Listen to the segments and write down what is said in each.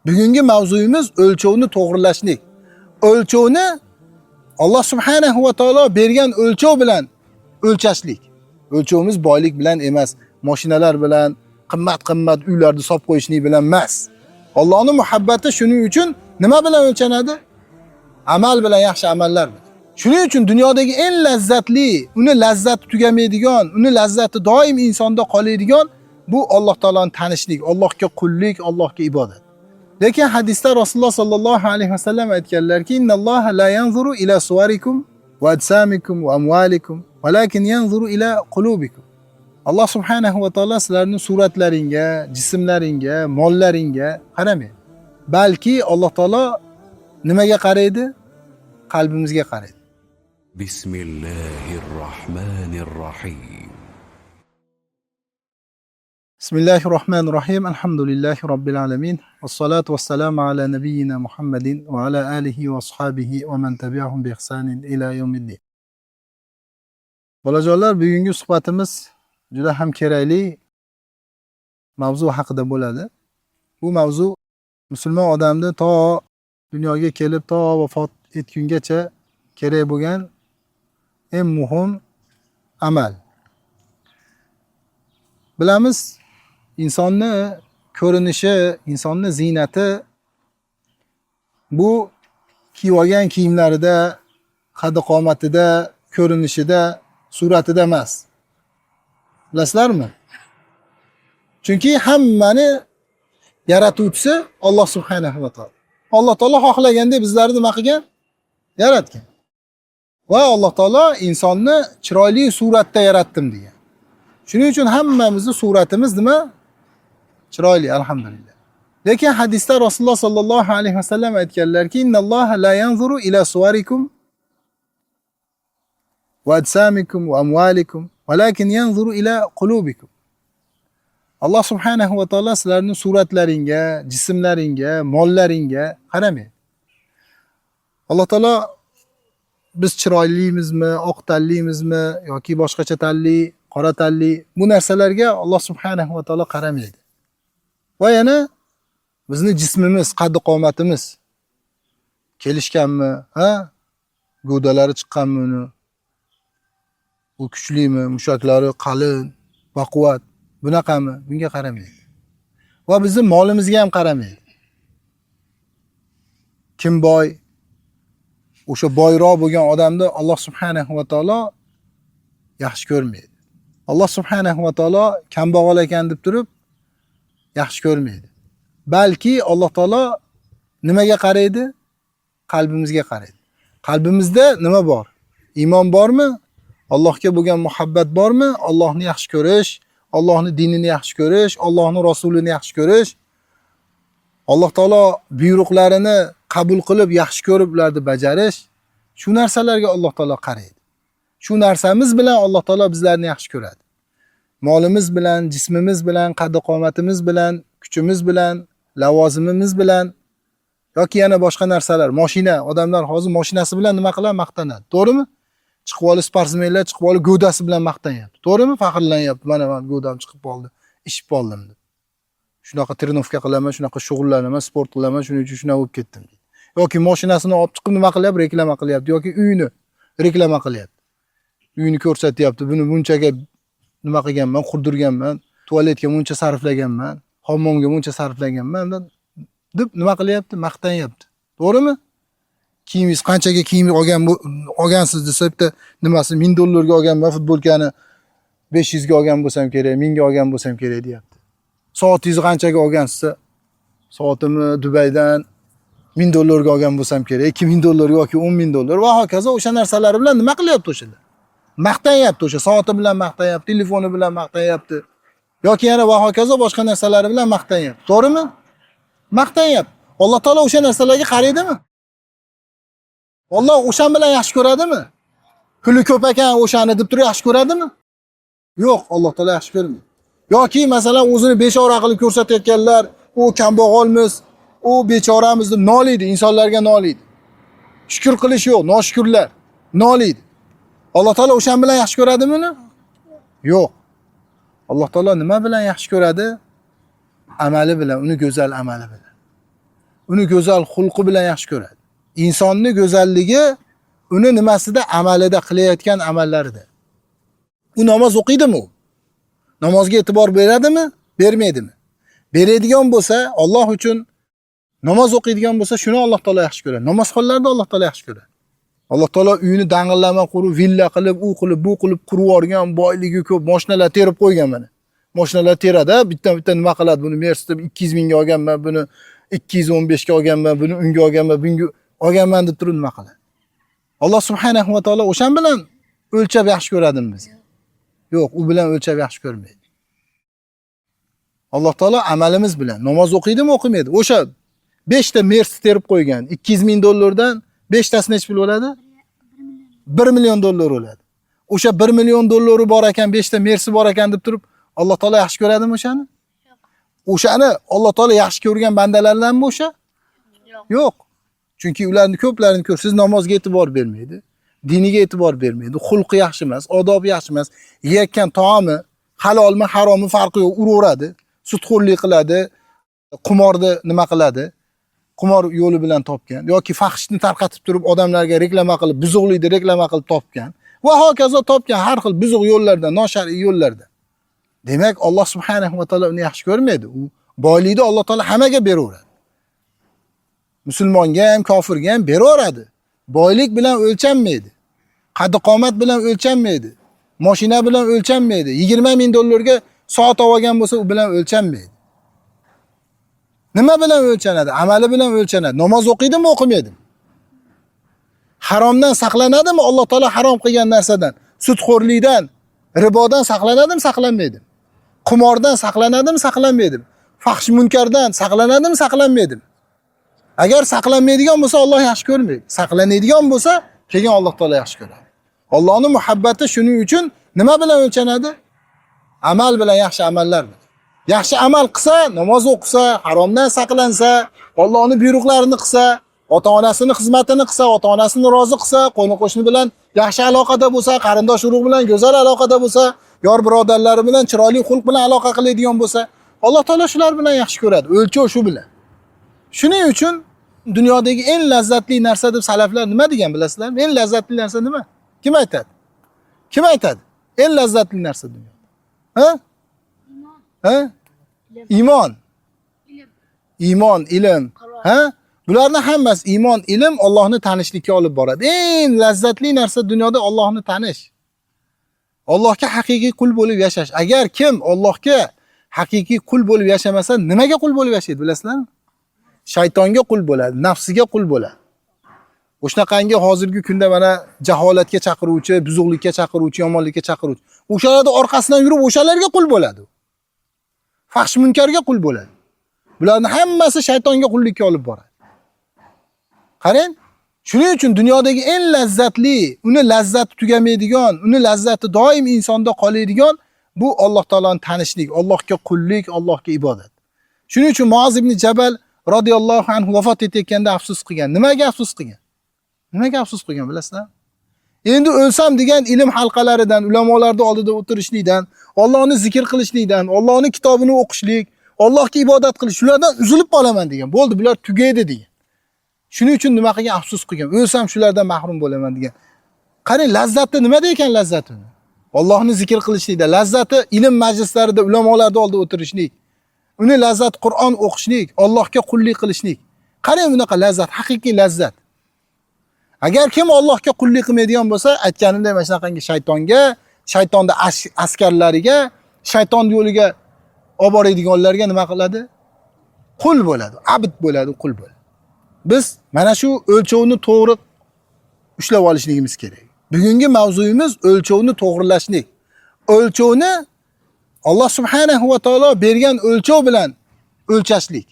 Bugungi mavzuyimiz o'lchovni to'g'rilashlik. O'lchovni Alloh subhanahu va taolo bergan o'lchov bilan o'lchashlik. O'lchovimiz boylik bilan emas, mashinalar bilan, qimmat-qimmat uylarni solib qo'yishlik bilan emas. Allohning muhabbati shuning uchun nima bilan o'lchanadi? Amal bilan, yaxshi amallar bilan. Shuning uchun dunyodagi eng lazzatli, uni lazzati tugamaydigan, uni lazzati doim insonda qoladigan bu Alloh taoloni tanishlik, Allohga qullik, Allohga ibodat. Lekin hadisda Rasululloh sallallohu alayhi vasallam aytganlarki, "Innalloha la yanzuru ila suwarikum va ajsamikum va amwalikum, walakin yanzuru ila qulubikum." Alloh subhanahu va taolo sizlarning suratlaringga, jismlaringga, mollaringga qaramaydi. Balki Alloh taolo nimaga qaraydi? Qalbimizga qaraydi. Bismillahirrohmanirrohim. Bismillahirrohmanirrohim. Alhamdulillahi robbil alamin. Vassalatu vassalamu ala nabiyyina Muhammadin va ala alihi va ashabihi va man tabi'ahum bi ihsanin ila yawmiddin. Bolajonlar, bugungi suhbatimiz juda ham kerakli mavzu haqida bo'ladi. Bu mavzu musulmon odamni to dunyoga kelib, to vafot etgungacha kerak bo'lgan eng muhim amal. Bilamiz, insonni ko'rinishi, insonni ziynati bu kiyib olgan kiyimlarida, qad-qomatida, ko'rinishida, suratida emas. Bilasizlarmi? Chunki hammani yaratuvchisi Alloh subhanahu va taolo. Alloh taolo xohlaganda bizlarni nima qilgan? Yaratgan. Va Alloh taolo insonni chiroyli suratda yaratdim degan. Shuning uchun hammamizning suratimiz nima? Chiroyli, alhamdulillah. Lekin hadisda Rasululloh sallallohu alayhi vasallam aytganlarki, "Innalloha la yanzuru ila suwarikum va ajsamikum va amwalikum, walakin yanzuru ila qulubikum." Alloh subhanahu va taolo sizlarning suratlaringga, jismlaringga, mollaringga qaramaydi. Alloh taolo biz chiroylimizmi, oq tanlimizmi yoki boshqacha tanli, qora tanli, bu narsalarga Alloh subhanahu va taolo qaramaydi. Va yana bizni jismimiz, qad-qomatimiz kelishganmi, g'o'dalari chiqqanmi uni, u kuchlimi, mushaklari qalin, baquvvat, bunaqami, bunga qaramaydi. Va bizning molimizga ham qaramaydi. Kim boy, o'sha boyroq bo'lgan odamni Alloh subhanahu va taolo yaxshi ko'rmaydi. Alloh subhanahu va taolo kambag'al ekan deb turib yaxshi ko'rmaydi. Balki Alloh taolo nimaga qaraydi? Qalbimizga qaraydi. Qalbimizda nima bor? Iymon bormi? Allohga bo'lgan muhabbat bormi? Allohni yaxshi ko'rish, Allohning dinini yaxshi ko'rish, Allohning rasulini yaxshi ko'rish, Alloh taolo buyruqlarini qabul qilib, yaxshi ko'rib ularni bajarish, shu narsalarga Alloh taolo qaraydi. Shu narsamiz bilan Alloh taolo bizlarni yaxshi ko'radi. Molimiz bilan, jismimiz bilan, qad-qomatimiz bilan, kuchimiz bilan, lavozimimiz bilan yoki yana boshqa narsalar, mashina, odamlar hozir mashinasi bilan nima qiladi? Maqtanadi. To'g'rimi? Chiqib olib sportsmenlar chiqib olib g'o'dasi bilan maqtanyapti. To'g'rimi? Faxrlanyapti. Mana men g'o'dam chiqib qoldi, ishib qoldim deb. Shunaqa trenovka qilaman, shunaqa shug'ullanaman, sport qilaman, shuning uchun shunaqa bo'lib ketdim deydi. Yoki mashinasini olib chiqib nima qilyapti? Reklama qilyapti yoki uyini reklama qilyapti. Uyini ko'rsatyapti. Buni bunchaga nima qilganman, qurdirganman, tualetga buncha sarflaganman, hammomga buncha sarflaganman deb nima qilyapti? Maqtanyapti. To'g'rimi? Kiyimingiz qanchaga kiyim olgansiz desa, bitta nimasi $1000 ga olganman futbolkani, 500 ga olgan bo'lsam kerak, 1000 ga olgan bo'lsam kerak deyapti. Soatingizni qanchaga olgansiz? Soatimni Dubaydan $1000 ga olgan bo'lsam kerak, $2000 yoki $10000 va hokazo o'sha narsalar bilan nima qilyapti o'shalar? Maqtanyapti, o'sha soati bilan maqtanyapti, telefoni bilan maqtanyapti. Yoki yana va hokazo boshqa narsalari bilan maqtanyapti. To'g'rimi? Maqtanyapti. Alloh taolo o'sha narsalarga qaraydimi? Alloh o'shan bilan yaxshi ko'radimi? Puli ko'p ekan o'shani deb turib yaxshi ko'radimi? Yo'q, Alloh taolo yaxshi ko'rmaydi. Yoki masalan o'zini bechora qilib ko'rsatayotganlar, u kambag'almiz, u bechoramiz deb noliydi, insonlarga noliydi. Shukr qilish yo'q, noshukrlar noliydi. Alloh taolo o'shan bilan yaxshi ko'radimi uni? Yo'q. Alloh taolo nima bilan yaxshi ko'radi? Amali bilan, uni go'zal amali bilan. uni go'zal xulqi bilan yaxshi ko'radi. Insonni go'zalligi uni nimasida? Amalida, qilayotgan amallarida. U namoz o'qiydimi u? Namozga e'tibor beradimi? Bermaydimi? Beradigan bo'lsa, Alloh uchun namoz o'qiydigan bo'lsa, shuni Alloh taolo yaxshi ko'radi. Namozxonlarda Alloh taolo yaxshi ko'radi. Alloh taolo uyini dang'illama qurib, villa qilib, u qilib, bu qilib qurib yorgan, boyligi ko'p, mashinalar terib qo'ygan mana. Mashinalar teradi, bitta nima qiladi? Buni Mercedes 200 mingga olganman, buni 215 ga olganman, buni unga olganman, bunga olganman deb turib nima qiladi? Alloh subhanahu va taolo o'shan bilan o'lchab yaxshi ko'radimi biz? Yo'q, u bilan o'lchab yaxshi ko'rmaydi. Alloh taolo amalimiz bilan namoz o'qiydimi, o'qimaydi. O'sha 5 ta Mercedes terib qo'ygan 200 ming dollardan 5 tasi nech pul bo'ladi? 1 million dollar bo'ladi. O'sha 1 million dollari bor ekan, 5 ta Mercedes bor ekan deb turib, Alloh taolo yaxshi ko'radimi o'shani? O'shani Alloh taolo yaxshi ko'rgan bandalardanmi o'sha? Yo'q. Chunki ularni ko'plarini siz namozga e'tibor bermaydi, diniga e'tibor bermaydi, xulqi yaxshi emas, odobi yaxshi emas, yeyotgan taomi halolmi, harommi farqi yo'q, uraveradi, sudxo'rlik qiladi, qumorni nima qiladi? Qumor yo'li bilan topgan yoki fahshni tarqatib turib odamlarga reklama qilib, buzuqlikni reklama qilib topgan va hokazo topgan har xil buzuq yo'llardan, noshar'iy yo'llardan. Demak, Alloh subhanahu va taolo uni yaxshi ko'rmaydi. U boylikni Alloh taolo hammaga beraveradi. Musulmonga ham, kofirga ham beraveradi. Boylik bilan o'lchanmaydi. Qad-qomat bilan o'lchanmaydi. Mashina bilan o'lchanmaydi. 20 ming dollarga soat olgan bo'lsa, u bilan o'lchanmaydi. Nima bilan o'lchanadi? Amali bilan o'lchanadi. Namoz o'qiydimi, o'qimaydimi? Haromdan saqlanadimi? Alloh taolo harom qilgan narsadan, sudxo'rlikdan, ribodan saqlanadimi, saqlanmaydimi? Qumordan saqlanadimi, saqlanmaydimi? Fahsh munkardan saqlanadimi, saqlanmaydimi? Agar saqlanmaydigan bo'lsa, Alloh yaxshi ko'rmaydi. Saqlanadigan bo'lsa, keyin Alloh taolo yaxshi ko'radi. Allohning muhabbati shuning uchun nima bilan o'lchanadi? Amal bilan, yaxshi amallar bilan. Yaxshi amal qilsa, namoz o'qisa, haromdan saqlansa, Allohning buyruqlarini qilsa, ota-onasini xizmatini qilsa, ota-onasini rozi qilsa, qo'ni-qo'shni bilan yaxshi aloqada bo'lsa, qarindosh urug' bilan go'zal aloqada bo'lsa, yor birodarlari bilan chiroyli xulq bilan aloqa qiladigan bo'lsa, Alloh taolo shular bilan yaxshi ko'radi. O'lchov shu bilan. Shuning uchun dunyodagi eng lazzatli narsa deb salaflar nima degan bilasizlarmi? Eng lazzatli narsa nima? Kim aytadi? Kim aytadi? Eng lazzatli narsa dunyoda. Ha? Ha? Iymon. Iymon, ilm. Ha? Bularning hammasi iymon, ilm Allohni tanishlikka olib boradi. Eng lazzatli narsa dunyoda Allohni tanish. Allohga haqiqiy qul bo'lib yashash. Agar kim Allohga haqiqiy qul bo'lib yashamasa, nimaga qul bo'lib yashaydi bilasizlarmi? Shaytonga qul bo'ladi, nafsiga qul bo'ladi. O'shanaqangi hozirgi kunda mana jaholatga chaqiruvchi, buzuqlikka chaqiruvchi, yomonlikka chaqiruvchi. O'shalarning orqasidan yurib, o'shalarga qul bo'ladi. Fahsh munkarga qul bo'ladi. Bularning hammasi shaytonga qullikka olib boradi. Qarang, shuning uchun dunyodagi eng lazzatli, uni lazzati tugamaydigan, uni lazzati doim insonda qoladigan bu Alloh taoloning tanishlik, Allohga qullik, Allohga ibodat. Shuning uchun Muoz ibn Jabal radhiyallohu anhu vafot etayotganda afsus qilgan. Nimaga afsus qilgan? Nimaga afsus qilgan bilasizlar? Endi o'lsam degan ilm halqalaridan, ulamolarning oldida o'tirishlikdan, Allohni zikr qilishlikdan, Allohning kitobini o'qishlik, Allohga ibodat qilish, shulardan uzilib qolaman degan. Bo'ldi, bular tugaydi degan. Shuning uchun nima qilgan? Afsus qilgan. O'lsam shulardan mahrum bo'laman degan. Qarang, lazzati nimada ekan lazzati? Allohni zikr qilishlikda, lazzati ilm majlislarida, ulamolarning oldida o'tirishlik. Uni lazzat Qur'on o'qishlik, Allohga qullik qilishlik. Qarang, bunaqa lazzat, haqiqiy lazzat. Agar kim Allohga qullik qilmaydigan bo'lsa, aytganimdek mana shunaqangi shaytonga, shaytonning askarlariga, shayton yo'liga olib boradiganlarga nima qiladi? Qul bo'ladi, abd bo'ladi, qul bo'ladi. Biz mana shu o'lchovni to'g'ri ushlab olishligimiz kerak. Bugungi mavzuyimiz o'lchovni to'g'rilashlik. O'lchovni Alloh subhanahu va taolo bergan o'lchov bilan o'lchashlik.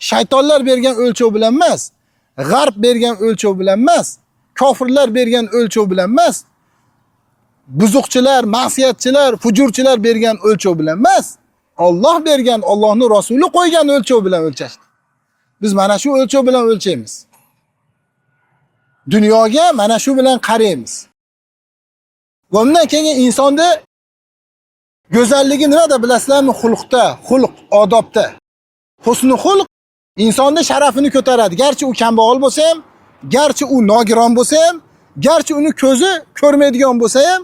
Shaytonlar bergan o'lchov bilan emas, g'arb bergan o'lchov bilan emas, kofirlar bergan o'lchov bilan emas, buzuqchilar, ma'siyatchilar, fujurchilar bergan o'lchov bilan emas, Alloh bergan, Allohning rasuli qo'ygan o'lchov bilan o'lchashlik. Biz mana shu o'lchov bilan o'lchaymiz. Dunyoga mana shu bilan qaraymiz. Va undan keyin insonni go'zalligi nimada bilasizlarmi? Xulqda, xulq, odobda. Husnul xulq insonni sharafini ko'taradi. Garchi u kambag'al bo'lsa ham, garchi u nogiron bo'lsa ham, garchi uni ko'zi ko'rmaydigan bo'lsa ham,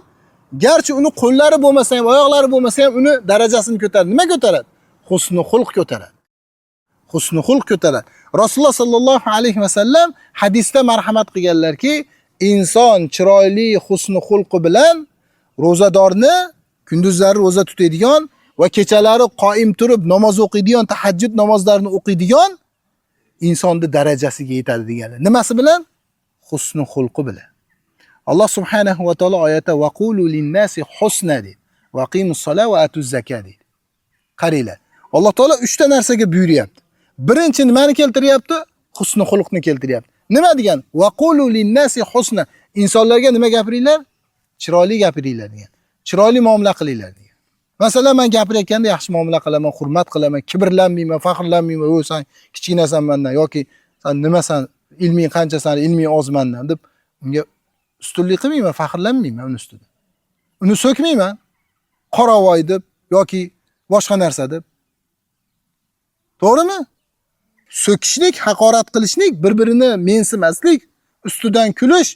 garchi uni qo'llari bo'lmasa ham, oyoqlari bo'lmasa ham uni darajasini ko'taradi. Nima ko'taradi? Husnul xulq ko'taradi. Husnul xulq ko'taradi. Rasululloh sallallohu alayhi vasallam hadisda marhamat qilganlarki, inson chiroyli husnul xulqi bilan ro'zadorni kunduzlari ro'za tutadigan va kechalari qoim turib namoz o'qiydigan, tahajjud namozlarini o'qiydigan insonning darajasiga yetadi deganlar. Nimasi bilan? Husnul xulqi bilan. Alloh subhanahu va taolo oyatda vaqulu lin-nasi husna dedi. Vaqimus solat va atuz zakat dedi. Qaranglar. Alloh taolo 3 ta narsaga buyuryapti. Birinchi nimani keltiryapti? Husnul xulqni keltiryapti. Nima degan? Vaqulu lin-nasi husna. Insonlarga nima gapiringlar? Chiroyli gapiringlar degan. Chiroyli muomala qilinglar degan. Masalan, men gapirayotganda yaxshi muomala qilaman, hurmat qilaman, kibrlanmayman, faxrlanmayman, "O, sen kichkinasan mendan" yoki "Sen nimasan, ilming qanchasan, ilming oz mendan" deb unga ustunlik qilmayman, faxrlanmayman uni ustida. Uni so'kmayman, qoravoy deb yoki boshqa narsa deb. To'g'rimi? So'kishlik, haqorat qilishlik, bir-birini mensimaslik, ustidan kulish,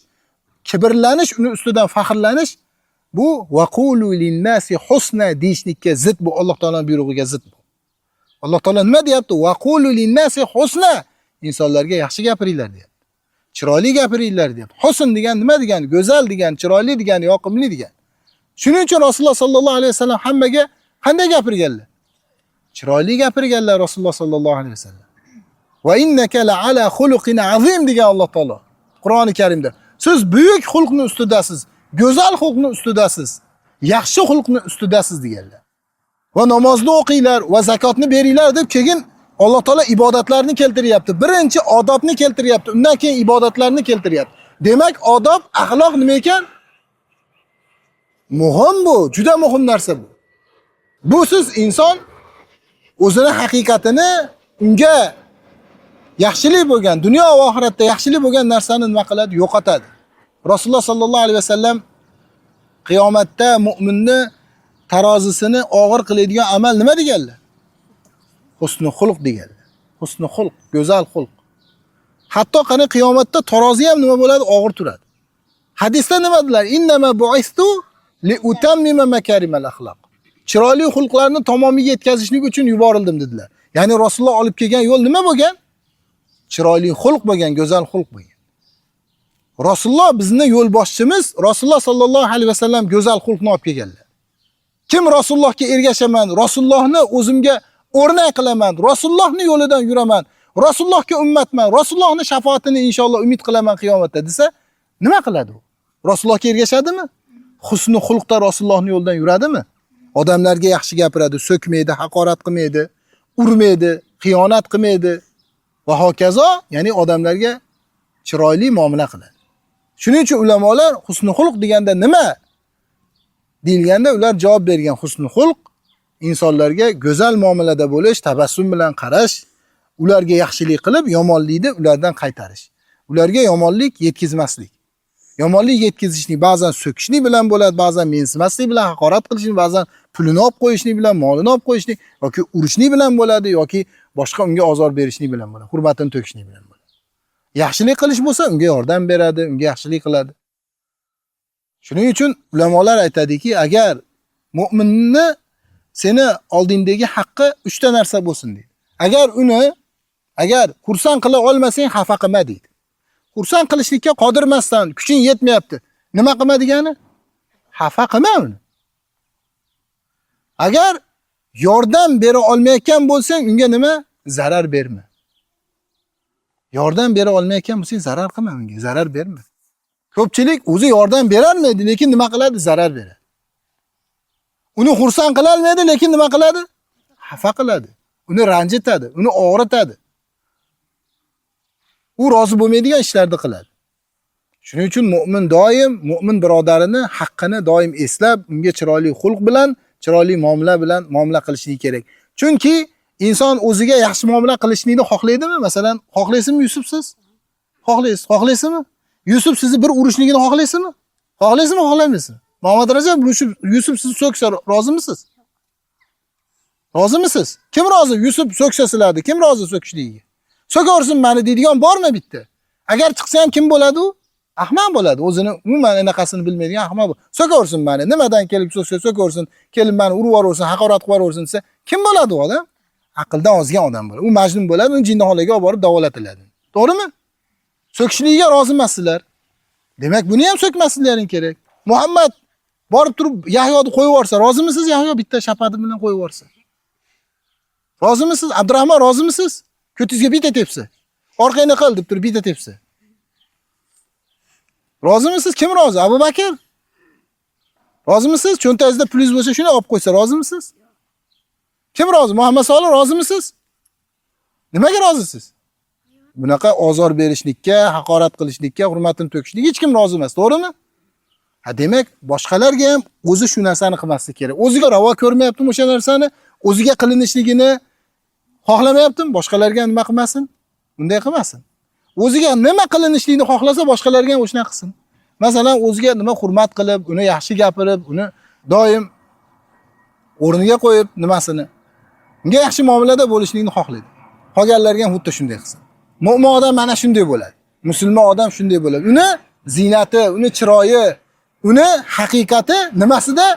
kibrlanish, uni ustidan faxrlanish bu vaqulu lin-nasi husna deyishlikka zid, bu Alloh taolaning buyrug'iga zid bu. Alloh taolo nima deyapti? Vaqulu lin-nasi husna. Insonlarga yaxshi gapiringlar deyapti. Chiroyli gapiringlar deyapti. Husn degan nima degani? Go'zal degani, chiroyli degani, yoqimli degani. Shuning uchun Rasululloh sallallohu alayhi vasallam hammaga qanday gapirganlar? Chiroyli gapirganlar Rasululloh sallallohu alayhi vasallam. Va innaka la ala xuluqin azim degan Alloh taolo Qur'oni Karimda. Siz buyuk xulqni ustidasiz, go'zal xulqni ustidasiz, yaxshi xulqni ustidasiz deganlar. Va namozni o'qinglar va zakotni beringlar deb keyin Alloh taolo ibodatlarni keltiryapti. Birinchi odobni keltiryapti, undan keyin ibodatlarni keltiryapti. Demak, odob, axloq nima ekan? Muhim bu, juda muhim narsa bu. Bu siz inson o'zini haqiqatini unga yaxshilik bo'lgan, dunyo va oxiratda yaxshilik bo'lgan narsani nima qiladi? Yo'qotadi. Rasululloh sallallohu alayhi vasallam qiyomatda mu'minni tarozisini og'ir qiladigan amal nima deganlar? Husnul xulq deganlar. Husnul xulq, go'zal xulq. Hatto qani qiyomatda tarozi ham nima bo'ladi? Og'ir turadi. Hadisda nima dedilar? Innama bu'istu li utammima makarimal axloq. Chiroyli xulqlarni tamomiy yetkazishlik uchun yuborildim dedilar. Ya'ni Rasululloh olib kelgan yo'l nima bo'lgan? Chiroyli xulq bo'lgan, go'zal xulq bo'lgan. Rasululloh bizning yo'l boshchimiz, Rasululloh sallallohu alayhi vasallam go'zal xulqni olib kelganlar. Kim Rasulullohga ergashaman, Rasulullohni o'zimga o'rnak qilaman, Rasulullohning yo'lidan yuraman, Rasulullohga ummatman, Rasulullohning shafoatini inshaalloh umid qilaman qiyomatda desa, nima qiladi u? Rasulullohga ergashadimi? Husnul xulqda Rasulullohning yo'lidan yuradimi? Odamlarga yaxshi gapiradi, so'kmaydi, haqorat qilmaydi, urmaydi, xiyonat qilmaydi va hokazo, ya'ni odamlarga chiroyli muomala qiladi. Shuning uchun ulamolar husnul xulq deganda nima deyilganda ular javob bergan. Husnul xulq insonlarga go'zal muomalada bo'lish, tabassum bilan qarash, ularga yaxshilik qilib, yomonlikni ulardan qaytarish. Ularga yomonlik yetkazmaslik. Yomonlik yetkazishlik ba'zan so'kishlik bilan bo'ladi, ba'zan mensimaslik bilan, haqorat qilishlik, ba'zan pulini olib qo'yishlik bilan, molini olib qo'yishlik yoki urishlik bilan bo'ladi yoki boshqa unga ozor berishlik bilan bo'ladi, hurmatini to'kishlik bilan bo'ladi. Yaxshilik qilish bo'lsa, unga yordam beradi, unga yaxshilik qiladi. Shuning uchun ulamolar aytadiki, agar mu'minni seni oldingdagi haqqi 3 ta narsa bo'lsin deydi. Agar xursand qila olmasang, xafa qilma deydi. Xursand qilishlikka qodir emassan, kuching yetmayapti. Nima qilma degani? Xafa qilma uni. Agar yordam bera olmayotgan bo'lsang, unga nima? Zarar berma. Yordam bera olmayotgan bo'lsang, zarar qilma unga, zarar berma. Ko'pchilik o'zi yordam berolmaydi, lekin nima qiladi? Zarar beradi. Uni xursand qila olmaydi, lekin nima qiladi? Xafa qiladi. Uni ranjitadi, uni og'ritadi. U rozi bo'lmaydigan ishlarni qiladi. Shuning uchun mu'min birodarini haqqini doim eslab, unga chiroyli xulq bilan, chiroyli muomala bilan muomala qilishligi kerak. Chunki inson o'ziga yaxshi muomala qilishni xohlaydimi? Masalan, xohlaysizmi Yusuf siz? Xohlaysizmi? Yusuf sizni bir urishligini xohlaysizmi? Xohlaysizmi, xohlamaysizmi? Muhammad Rajab Yusuf sizni so'ksa rozimisiz? Rozimisiz? Kim rozi? Yusuf so'ksa sizlarni, kim rozi so'kishligiga? So'korsin meni deydigan bormi bitta? Agar chiqsa ham kim bo'ladi u? Ahmoq bo'ladi. O'zini umuman anaqasini bilmaydigan ahmoq bu. So'korsin meni, nimadan kelib so'korsin, kelib meni urib yuborsin, haqorat qilib yuborsin desa, kim bo'ladi u odam? Aqldan ozgan odam bo'ladi. U majnun bo'ladi, uni jinnixonaga olib borib davolatiladi. To'g'rimi? So'kishligiga rozi emassizlar. Demak, buni ham so'kmasliklaring kerak. Muhammad borib turib Yahyoni qo'yib yuborsa, rozimisiz? Yahyo bitta shapati bilan qo'yib yuborsa. Rozimisiz? Abdurahmon rozimisiz? Ko'tingizga bitta tepsa. Orqangni qil deb turib bitta tepsa. Rozimisiz? Kim rozi? Abu Bakr? Rozimisiz? Cho'ntagingizda pulingiz bo'lsa, shuni olib qo'ysa, rozimisiz? Kim rozi? Muhammad Solih rozimisiz? Nimaga rozisiz? Bunaqa ozor berishlikka, haqorat qilishlikka, hurmatini to'kishlikka hech kim rozi emas, to'g'rimi? Ha, demak, boshqalarga ham o'zi shu narsani qilmaslik kerak. O'ziga ravo ko'rmayaptimi o'sha narsani, o'ziga qilinishligini xohlamayaptimi, boshqalarga nima qilmasin? Bunday qilmasin. O'ziga nima qilinishligini xohlasa, boshqalarga ham o'shani qilsin. Masalan, o'ziga nima hurmat qilib, uni yaxshi gapirib, uni doim o'rniga qo'yib nimasini, unga yaxshi muomalada bo'lishlikni xohlaydi. Qolganlarga ham xuddi shunday qilsin. Mo'min odam mana shunday bo'ladi. Musulmon odam shunday bo'ladi. Uni ziynati, uni chiroyi, uni haqiqati nimasida?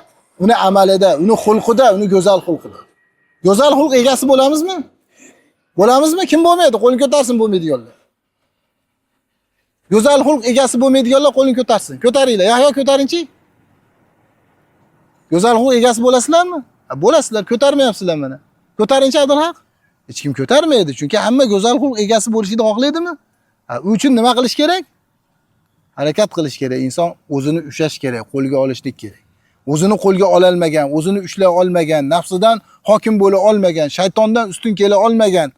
Uni amalida, uni xulqida, uni go'zal xulqida. Go'zal xulq egasi bo'lamizmi? Bo'lamizmi? Kim bo'lmaydi? Qo'lini ko'tarsin bo'lmaydiganlar. Go'zal xulq egasi bo'lmaydiganlar qo'lini ko'tarsin. Ko'taringlar. Yahyo ko'taringchi. Go'zal xulq egasi bo'lasizlarmi? Bo'lasizlar, ko'tarmayapsizlar mana. Ko'taringchi Abdulhaq. Hech kim ko'tarmaydi, chunki hamma go'zal xulq egasi bo'lishini xohlaydimi? U uchun nima qilish kerak? Harakat qilish kerak. Inson o'zini ushlash kerak, qo'lga olishlik kerak. O'zini qo'lga ola olmagan, o'zini ushlay olmagan, nafsidan hokim bo'la olmagan, shaytondan ustun kela olmagan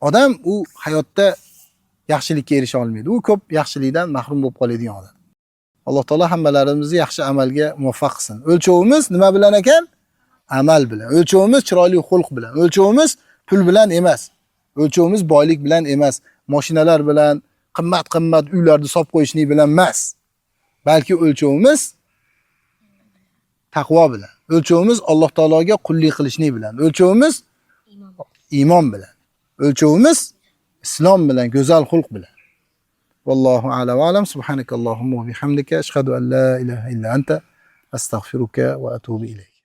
odam u hayotda yaxshilikka erisha olmaydi. U ko'p yaxshilikdan mahrum bo'lib qoladigan odam. Alloh taolo hammalarimizni yaxshi amalga muvaffaq qilsin. O'lchovimiz nima bilan ekan? Amal bilan. O'lchovimiz chiroyli xulq bilan. O'lchovimiz pul bilan emas. O'lchovimiz boylik bilan emas. Mashinalar bilan, qimmat-qimmat uylarni solib qo'yishlik bilan emas. Balki o'lchovimiz taqvo bilan. O'lchovimiz Alloh taologa qullik qilishlik bilan. O'lchovimiz iymon bilan. O'lchovimiz islom bilan, go'zal xulq bilan. Vallohu a'lam va alam. Subhanakallohumma va bihamdika ashhadu an la ilaha illa anta astaghfiruka va atubu ilayk.